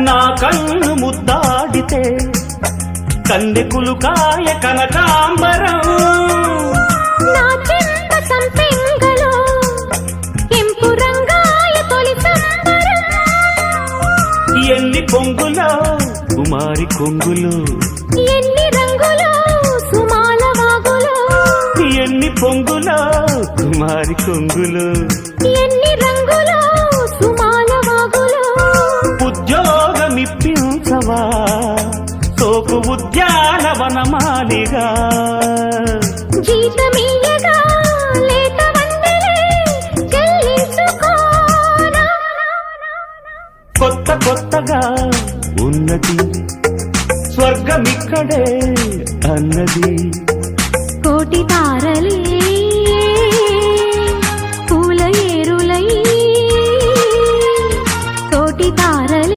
నా కన్ను ముద్దాడితే కన్నెకులు కాయ కనకాంబరం నా చెంత సంపెంగలో కెంపు రంగాయ తొలి సంబరం ఎన్ని పొంగులో కుమారి కొంగులు ఎన్ని రంగులో సుమాల వాగులో ఎన్ని పొంగులో కుమారి కొంగులు ఎన్ని రంగులో సుమాల వాగులో ఉద్యోగమిప్పించవా సోకు ఉద్యానవనమాలిగా జీతమియ్యగా లేత వందలే చెల్లించుకోనా కొత్త కొత్తగా ఉన్నది స్వర్గమిక్కడే అన్నది కోటి తారలే